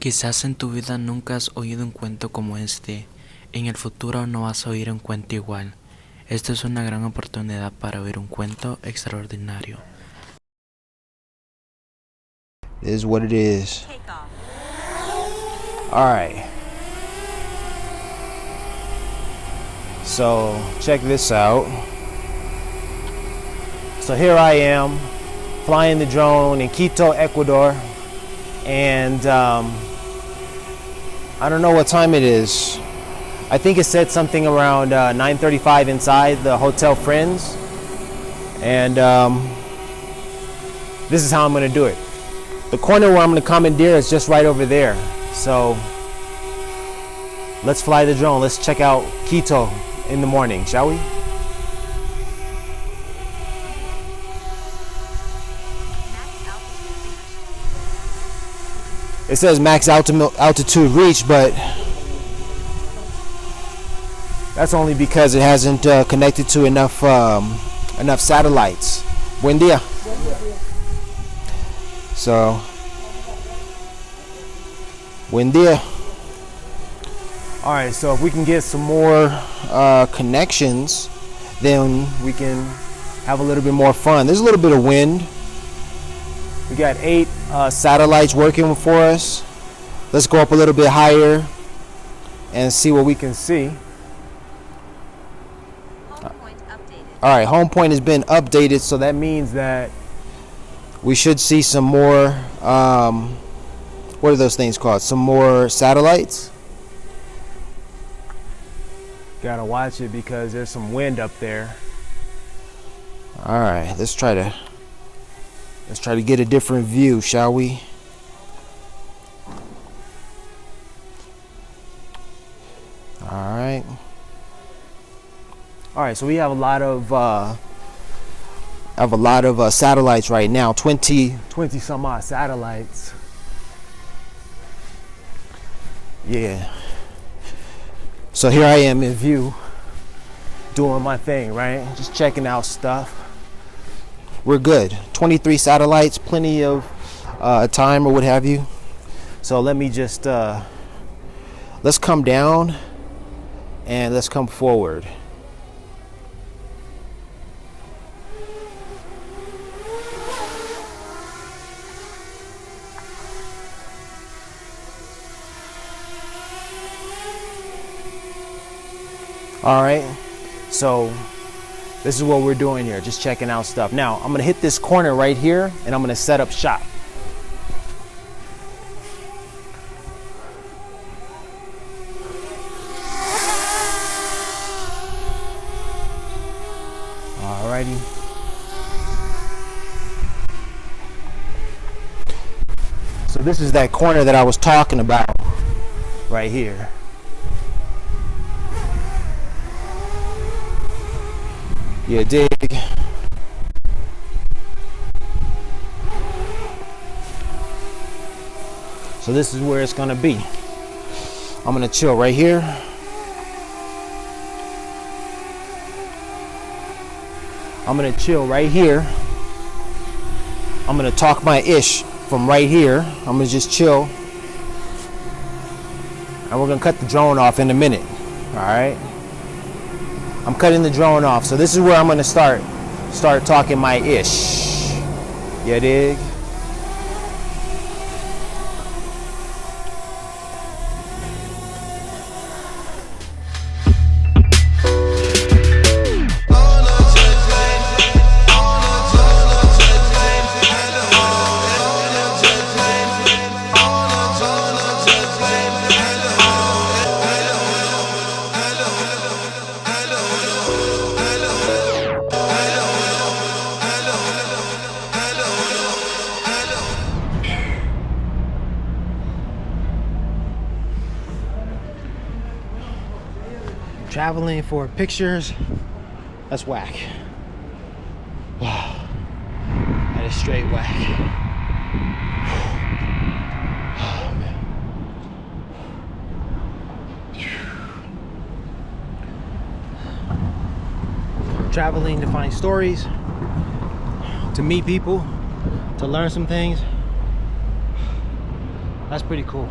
Quizás en tu vida nunca has oído un cuento como este. En el futuro no vas a oír un cuento igual. Esta es una gran oportunidad para oír un cuento extraordinario. It is what it is. Alright. So, check this out. So here I am, flying the drone in Quito, Ecuador. And I don't know what time it is. I think it said something around 9:35 inside the Hotel Friends. And this is how I'm gonna do it. The corner where I'm gonna commandeer is just right over there. So let's fly the drone. Let's check out Quito in the morning, shall we? It says max altitude reach, but that's only because it hasn't connected to enough satellites. Buen día. So, buen día. All right, so if we can get some more connections, then we can have a little bit more fun. There's a little bit of wind. We got 8 satellites working for us. Let's go up a little bit higher and see what we can see. All right, home point has been updated, so that means that we should see some more, what are those things called? Some more satellites. Gotta watch it because there's some wind up there. All right, let's try to get a different view, shall we? All right. All right, so we have a lot of satellites right now. 20 some odd satellites. Yeah. So here I am in view, doing my thing, right? Just checking out stuff. We're good. 23 satellites, plenty of time or what have you. So let me just let's come down and let's come forward. All right, so this is what we're doing here, just checking out stuff. Now, I'm gonna hit this corner right here and I'm gonna set up shop. Alrighty. So this is that corner that I was talking about right here. Yeah, dig. So this is where it's gonna be. I'm gonna chill right here. I'm gonna chill right here. I'm gonna talk my ish from right here. I'm gonna just chill. And we're gonna cut the drone off in a minute. All right. I'm cutting the drone off, so this is where I'm gonna start talking my ish. You dig? Traveling for pictures, that's whack. Wow, that is straight whack. Oh, man. Traveling to find stories, to meet people, to learn some things. That's pretty cool.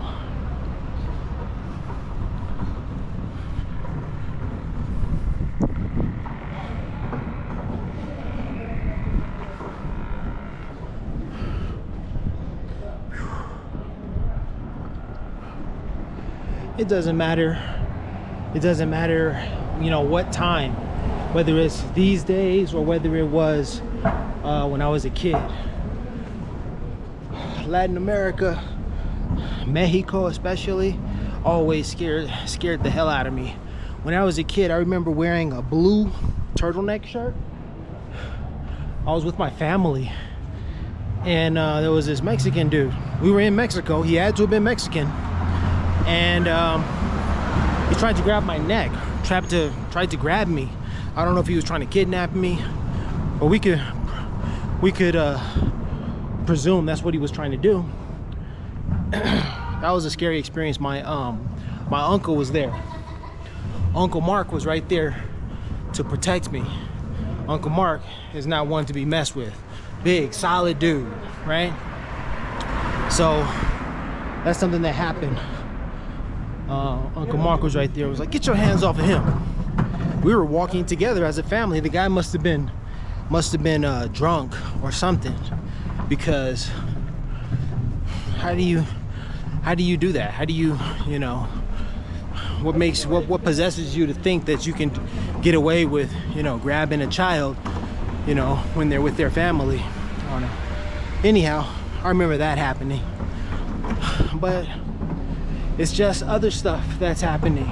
it doesn't matter. It doesn't matter, you know, what time, whether it's these days or whether it was when I was a kid. Latin America, Mexico especially, always scared the hell out of me. When I was a kid, I remember wearing a blue turtleneck shirt. I was with my family, and there was this Mexican dude. We were in Mexico. He had to have been Mexican, and he tried to grab my neck, tried to grab me. I don't know if he was trying to kidnap me, but we could presume that's what he was trying to do. That was a scary experience. My uncle was there. Uncle Mark was right there to protect me. Uncle Mark is not one to be messed with. Big, solid dude, right? So that's something that happened. Uncle Mark was right there. He was like, "Get your hands off of him." We were walking together as a family. The guy must have been drunk or something, because how do you do that? How do you know, what possesses you to think that you can get away with, you know, grabbing a child, you know, when they're with their family? I don't know. Anyhow, I remember that happening. But it's just other stuff that's happening.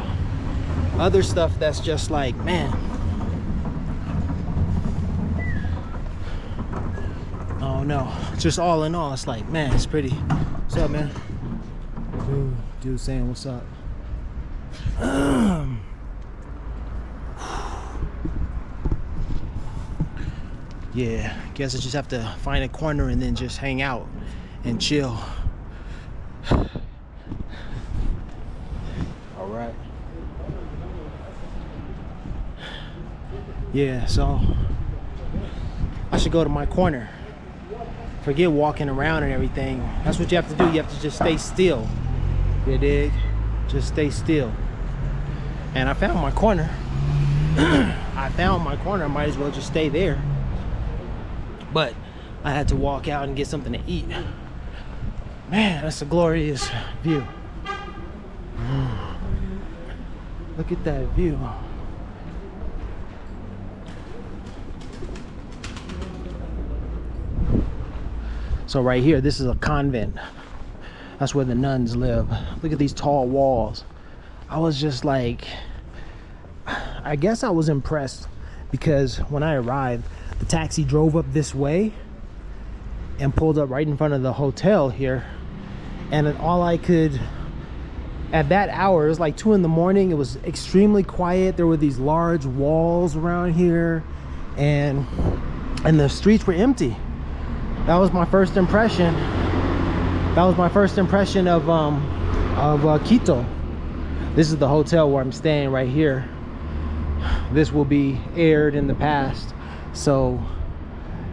Other stuff that's just like, man. Oh no. Just all in all, it's like, man, it's pretty. What's up, man? Dude saying what's up. Yeah, guess I just have to find a corner and then just hang out and chill. All right. Yeah, so I should go to my corner. Forget walking around and everything. That's what you have to do. You have to just stay still. You dig? Just stay still. And I found my corner. I might as well just stay there. But I had to walk out and get something to eat. Man, that's a glorious view. Look at that view. So right here, this is a convent. That's where the nuns live. Look at these tall walls. I was just like, I guess I was impressed, because when I arrived, the taxi drove up this way and pulled up right in front of the hotel here. And all I could, at that hour, it was like 2 in the morning. It was extremely quiet. There were these large walls around here, and the streets were empty. That was my first impression. That was my first impression of Quito. This is the hotel where I'm staying right here. This will be aired in the past. So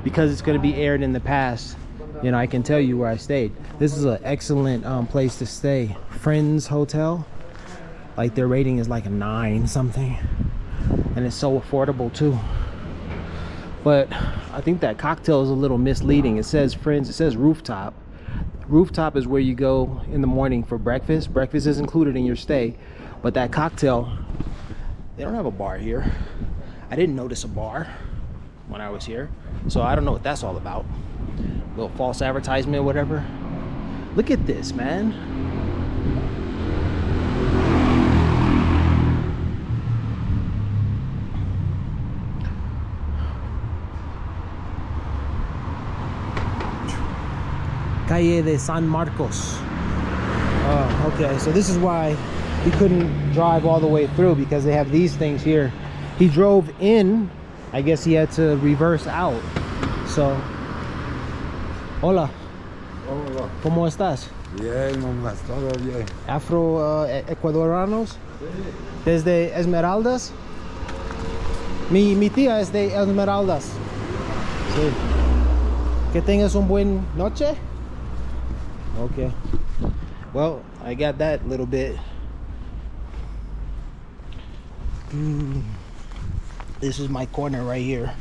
because it's going to be aired in the past, you know, I can tell you where I stayed. This is an excellent place to stay. Friends Hotel. Like, their rating is like a 9 something. And it's so affordable too. But I think that cocktail is a little misleading. It says Friends, it says Rooftop. Rooftop is where you go in the morning for breakfast. Breakfast is included in your stay. But that cocktail, they don't have a bar here. I didn't notice a bar when I was here. So I don't know what that's all about. A little false advertisement or whatever. Look at this, man. Calle de San Marcos. Oh, okay, so this is why he couldn't drive all the way through, because they have these things here. He drove in, I guess he had to reverse out. So, hola. Hola. ¿Cómo estás? Bien, mamá, todo bien. Afro-ecuadoranos. Desde Esmeraldas. Mi tía es de Esmeraldas. Sí. Que tengas un buen noche. Okay. Well, I got that little bit. This is my corner right here.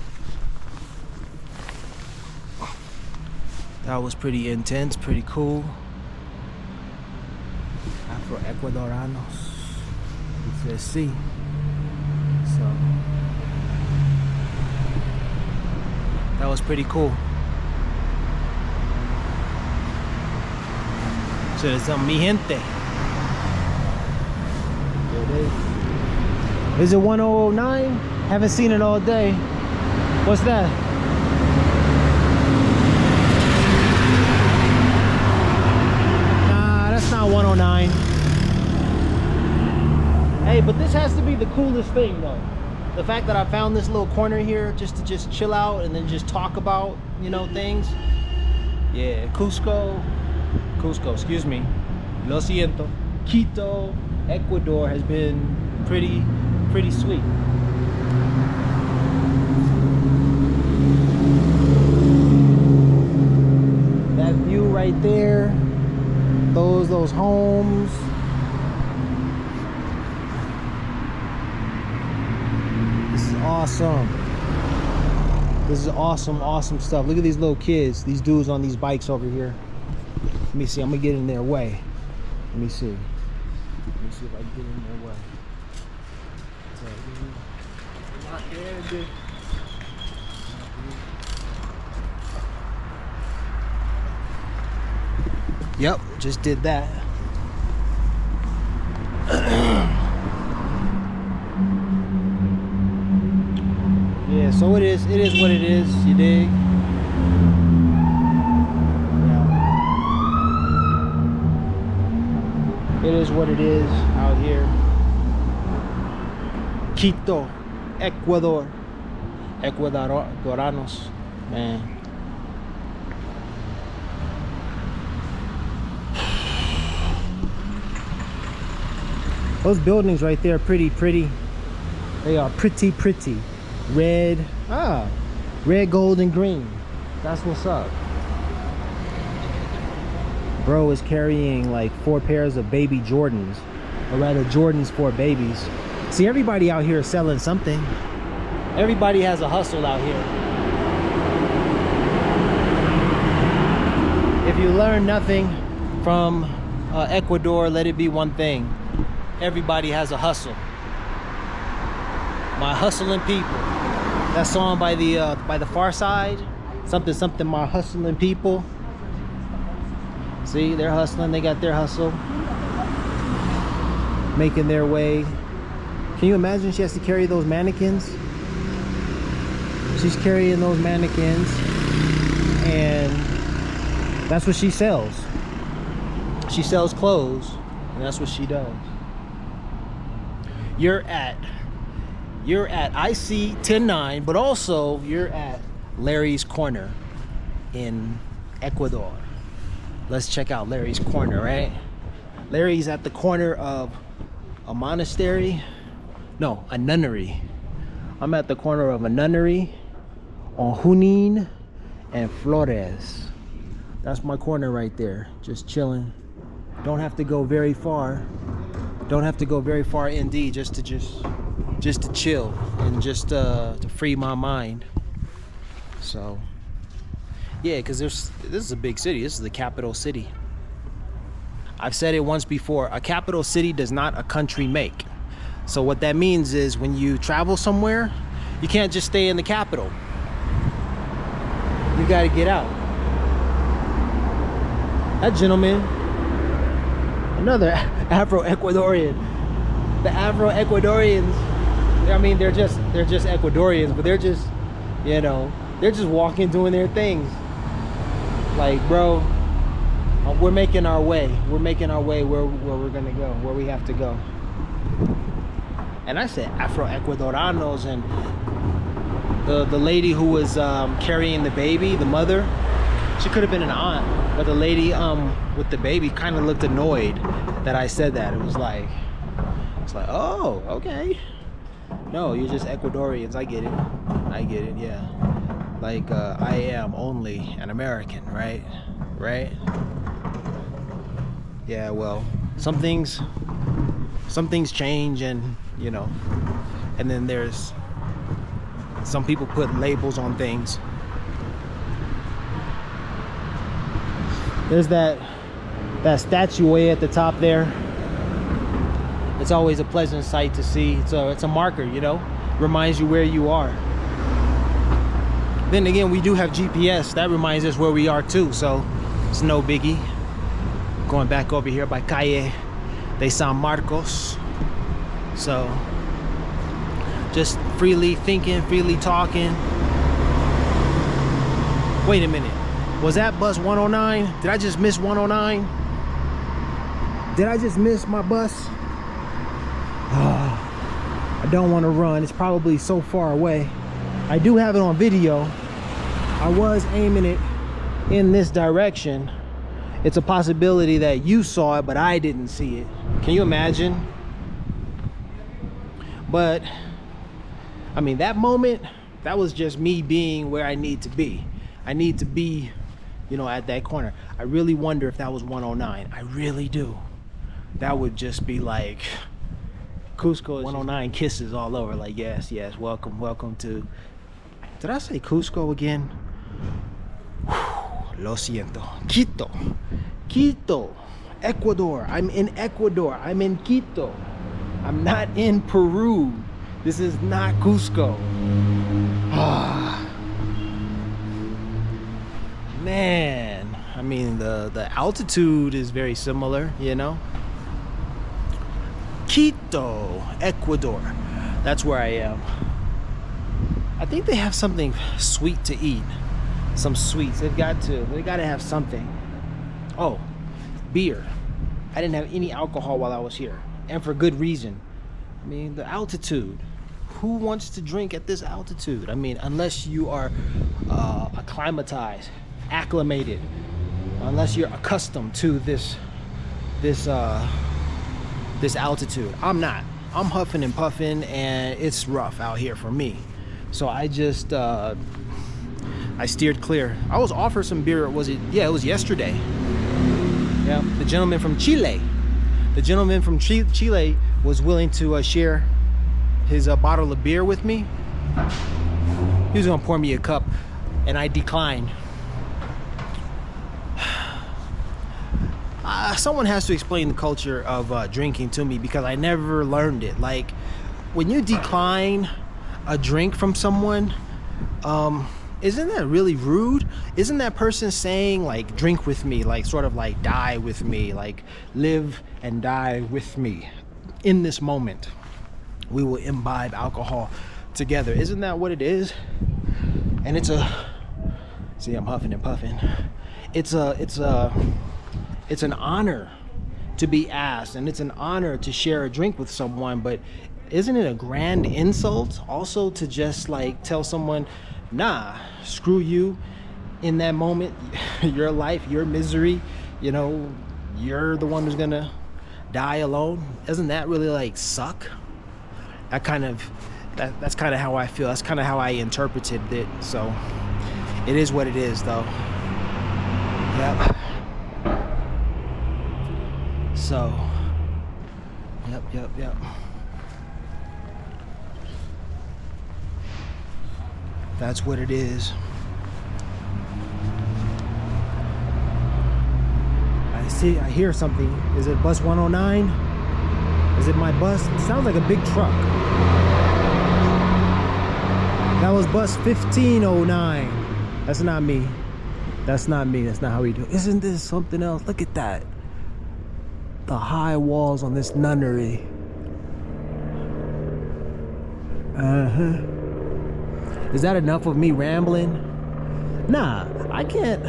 That was pretty intense, pretty cool. I Afro-Ecuadorianos. It says C. So that was pretty cool. So there's some mi gente. There it is. Is it 1009? Haven't seen it all day. What's that? Nah, that's not 109. Hey, but this has to be the coolest thing though. The fact that I found this little corner here just to chill out and then just talk about, you know, things. Yeah, Cusco, excuse me. Lo siento. Quito, Ecuador has been pretty sweet. That view right there, those homes. This is awesome. This is awesome stuff. Look at these little kids, these dudes on these bikes over here. Let me see, I'm gonna get in their way. Let me see if I can get in their way. Not there, dude. Yep, just did that. Yeah, so it is what it is, you dig? Yeah. It is what it is out here. Quito, Ecuador. Ecuadorianos, man. Those buildings right there are pretty. They are pretty. Red, red, gold, and green. That's what's up. Bro is carrying like 4 pairs of baby Jordans, or rather Jordans for babies. See, everybody out here is selling something. Everybody has a hustle out here. If you learn nothing from Ecuador, let it be one thing. Everybody has a hustle. My hustling people. That song by the Far Side. Something, my hustling people. See, they're hustling, they got their hustle. Making their way. Can you imagine she has to carry those mannequins? She's carrying those mannequins and that's what she sells. She sells clothes and that's what she does. You're at iSee109, but also you're at Larry's Corner in Ecuador. Let's check out Larry's Corner, right? Larry's at the corner of a monastery. No, a nunnery. I'm at the corner of a nunnery on Junin and Flores. That's my corner right there, just chilling. Don't have to go very far. Don't have to go very far indeed just to chill and just to free my mind. So yeah, because this is a big city. This is the capital city. I've said it once before, a capital city does not a country make. So what that means is when you travel somewhere, you can't just stay in the capital. You got to get out. That gentleman, another Afro-Ecuadorian. The Afro-Ecuadorians, I mean, they're just Ecuadorians, but they're just, you know, they're just walking, doing their things. Like, bro, we're making our way. We're making our way where we're gonna go, where we have to go. And I said Afro-Ecuadorianos, and the lady who was carrying the baby, the mother, she could have been an aunt, but the lady with the baby kind of looked annoyed that I said that. It's like, oh, okay. No, you're just Ecuadorians. I get it, yeah. Like, I am only an American, right? Yeah, well, some things change, and you know, and then there's some people put labels on things. There's that statue way at the top there. it's always a pleasant sight to see. It's a marker, you know, reminds you where you are. Then again, we do have GPS that reminds us where we are too, so it's no biggie. Going back over here by Calle de San Marcos. So just freely thinking, freely talking. Wait a minute, was that bus 109? Did I just miss 109? Did I just miss my bus? I don't want to run, it's probably so far away. I do have it on video. I was aiming it in this direction. It's a possibility that you saw it, but I didn't see it. Can you imagine? But I mean, that moment, that was just me being where I need to be. I need to be, you know, at that corner. I really wonder if that was 109. I really do. That would just be like Cusco 109 kisses all over. Like, yes, yes, welcome, welcome to... Did I say Cusco again? Lo siento. Quito. Quito. Ecuador. I'm in Ecuador. I'm in Quito. I'm not in Peru. This is not Cusco. Man, I mean, the altitude is very similar, you know. Quito, Ecuador. That's where I am. I think they have something sweet to eat. Some sweets. They got to have something. Oh, beer. I didn't have any alcohol while I was here, and for good reason. I mean, the altitude. Who wants to drink at this altitude? I mean, unless you are acclimatized, acclimated, unless you're accustomed to this altitude. I'm not. I'm huffing and puffing, and it's rough out here for me. So I just I steered clear. I was offered some beer. Was it? Yeah, it was yesterday. Yeah, the gentleman from Chile. The gentleman from Chile was willing to share his bottle of beer with me. He was gonna pour me a cup, and I declined. Someone has to explain the culture of drinking to me, because I never learned it. Like, when you decline a drink from someone, isn't that really rude? Isn't that person saying, like, drink with me, like, sort of like die with me, like live and die with me in this moment? We will imbibe alcohol together. Isn't that what it is? And it's a, see, I'm huffing and puffing. It's an honor to be asked, and it's an honor to share a drink with someone, but isn't it a grand insult also to just like tell someone, nah, screw you in that moment, your life, your misery, you know, you're the one who's gonna die alone? Doesn't that really like suck? That's kind of how I feel. That's kind of how I interpreted it. So it is what it is, though. Yep. So, yep. That's what it is. I hear something. Is it bus 109? Is it my bus? It sounds like a big truck. That was bus 1509. That's not me. That's not me. That's not how we do it. Isn't this something else? Look at that. The high walls on this nunnery. Is that enough of me rambling? Nah, I can't.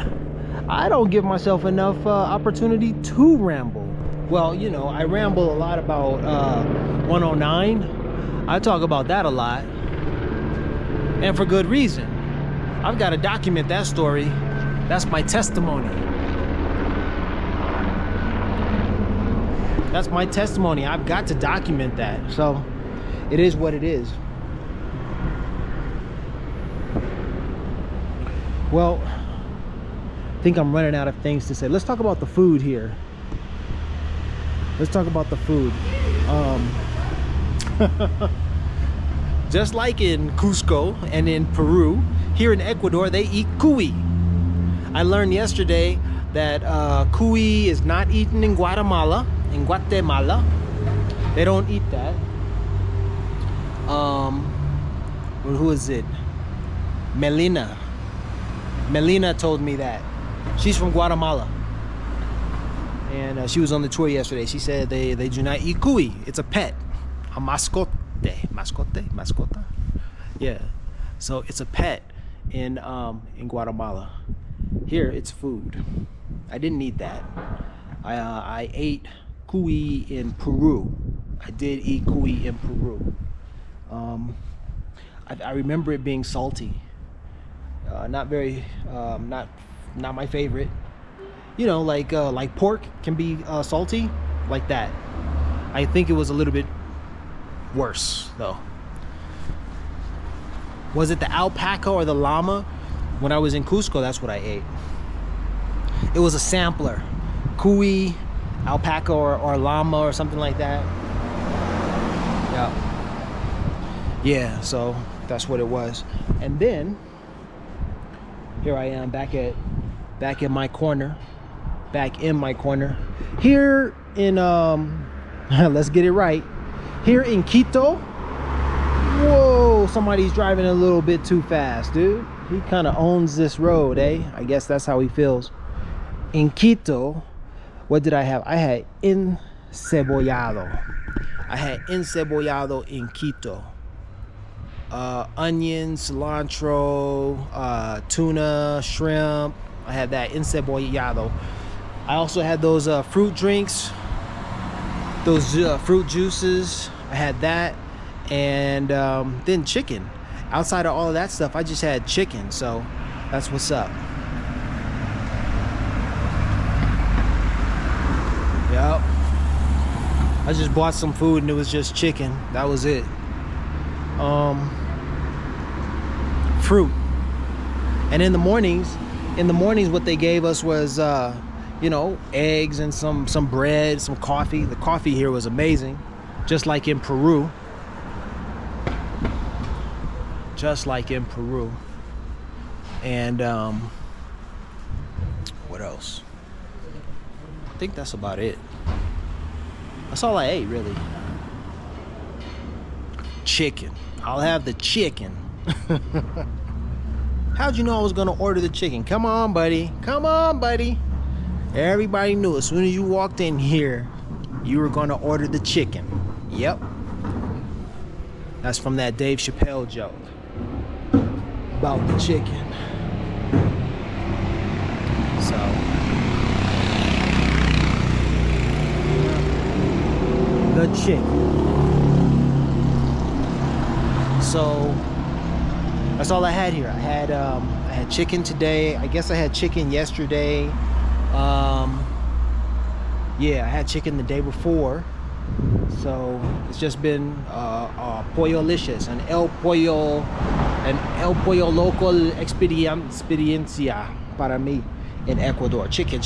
I don't give myself enough opportunity to ramble. Well, you know, I ramble a lot about 109. I talk about that a lot. And for good reason. I've got to document that story. That's my testimony. That's my testimony. I've got to document that. So it is what it is. Well, I think I'm running out of things to say. Let's talk about the food here. Let's talk about the food. Just like in Cusco and in Peru, here in Ecuador, they eat cuy. I learned yesterday that cuy is not eaten in Guatemala. In Guatemala, They don't eat that. Who is it? Melina told me that. She's from Guatemala, and she was on the tour yesterday. She said they do not eat cuy. It's a pet, a mascota. Yeah, so it's a pet in Guatemala. Here it's food. I didn't eat that. I ate cuy in Peru. I did eat cuy in Peru. I remember it being salty. Not very, not my favorite. You know, like pork can be salty, like that. I think it was a little bit worse though. Was it the alpaca or the llama? When I was in Cusco, that's what I ate. It was a sampler, cuy, alpaca or llama or something like that. Yeah, so that's what it was. And then here I am back in my corner here in let's get it right, here in Quito. Whoa, somebody's driving a little bit too fast, dude. He kind of owns this road, eh? I guess that's how he feels. In Quito, what did I have? I had encebollado in Quito. Onion, cilantro, tuna, shrimp. I had that encebollado. I also had those fruit drinks, those fruit juices. I had that, and then chicken. Outside of all of that stuff, I just had chicken. So that's what's up. Yep. I just bought some food and it was just chicken. That was it. Fruit. And in the mornings what they gave us was eggs and some bread, some coffee. The coffee here was amazing, just like in Peru. And what else? I think that's about it. That's all I ate, really. Chicken. I'll have the chicken. How'd you know I was gonna order the chicken? Come on, buddy. Everybody knew as soon as you walked in here, you were gonna order the chicken. Yep. That's from that Dave Chappelle joke about the chicken. So the chicken. So that's all I had here. I had chicken today. I guess I had chicken yesterday. Yeah, I had chicken the day before. So it's just been pollo-licious, an el pollo local experiencia para mí in Ecuador. Chicken.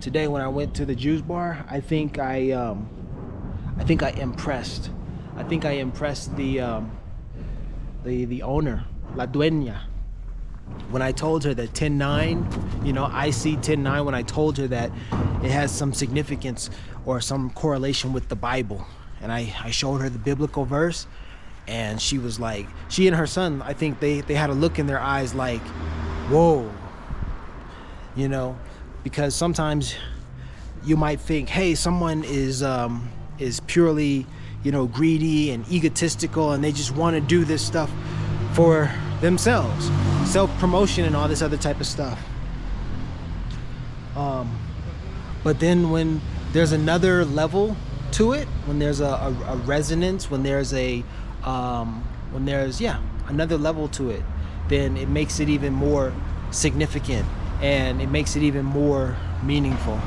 Today when I went to the juice bar, I think I impressed the owner, la dueña. When I told her that 10-9, iSee109, when I told her that it has some significance or some correlation with the Bible, and I showed her the biblical verse, and she was like, she and her son, I think they had a look in their eyes like, whoa, because sometimes you might think, hey, someone is purely, greedy and egotistical, and they just want to do this stuff for themselves, self-promotion and all this other type of stuff. But then when there's another level to it, when there's a resonance, when there's another level to it, then it makes it even more significant, and it makes it even more meaningful,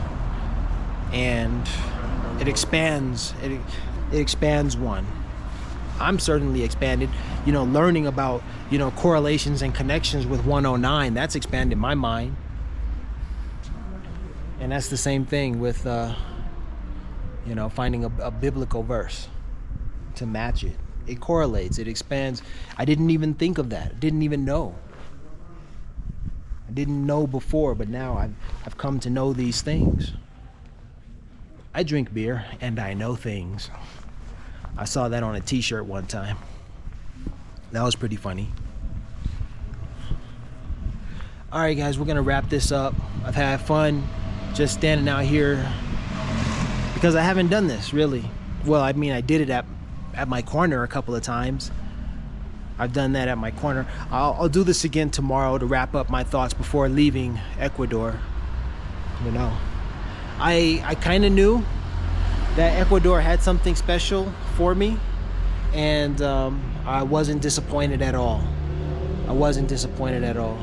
and it expands one. I'm certainly expanded, learning about, correlations and connections with 109. That's expanded my mind. And that's the same thing with, finding a biblical verse to match it. It correlates, it expands. I didn't even think of that. Didn't even know. I didn't know before, but now I've come to know these things. I drink beer and I know things. I saw that on a t-shirt one time. That was pretty funny. All right, guys, we're gonna wrap this up. I've had fun just standing out here because I haven't done this really. Well, I mean, I did it at my corner a couple of times. I've done that at my corner. I'll do this again tomorrow to wrap up my thoughts before leaving Ecuador. You know, I kind of knew that Ecuador had something special for me, and I wasn't disappointed at all. I wasn't disappointed at all.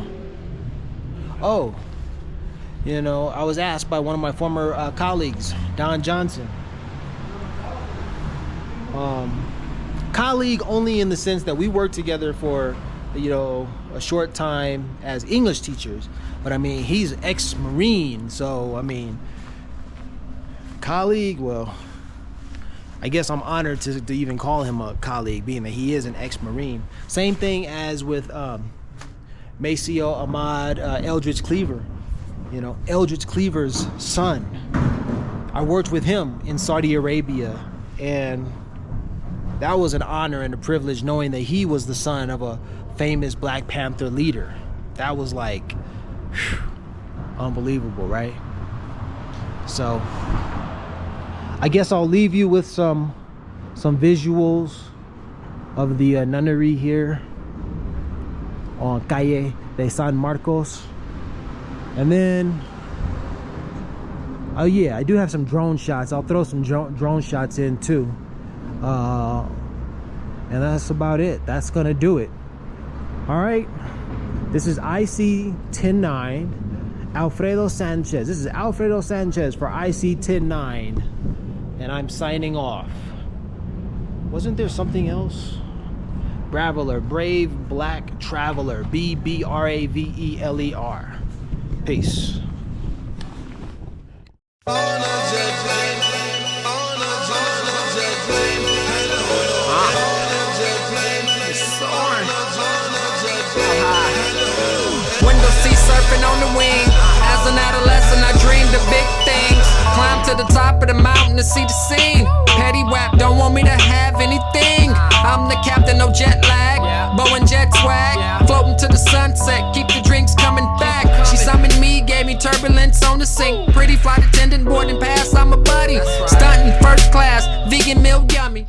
Oh, you know, I was asked by one of my former colleagues, Don Johnson. Colleague only in the sense that we worked together for, you know, a short time as English teachers. But I mean, he's ex-Marine, so I mean, colleague, well, I guess I'm honored to even call him a colleague, being that he is an ex-Marine. Same thing as with Maceo Ahmad Eldridge Cleaver. You know, Eldridge Cleaver's son. I worked with him in Saudi Arabia, and that was an honor and a privilege knowing that he was the son of a famous Black Panther leader. That was like, whew, unbelievable, right? So I guess I'll leave you with some visuals of the nunnery here on Calle de San Marcos. And then, oh yeah, I do have some drone shots. I'll throw some drone shots in too. And that's about it. That's gonna do it. All right, this is iSee109 Alfredo Sanchez. This is Alfredo Sanchez for iSee109, and I'm signing off. Wasn't there something else? Braveler, brave black traveler, BBRAVELER. Peace. Window seat surfing on the wing. As an adolescent, I dreamed of big things. Climbed to the top of the mountain to see the scene. Petty rap don't want me to have anything. I'm the captain, no jet lag. Boeing jet swag. Floating to the sunset, keep the drinks coming back. She summoned me, gave me turbulence on the sink. Pretty flight attendant boarding pass, I'm a buddy. Stunting first class, vegan meal yummy.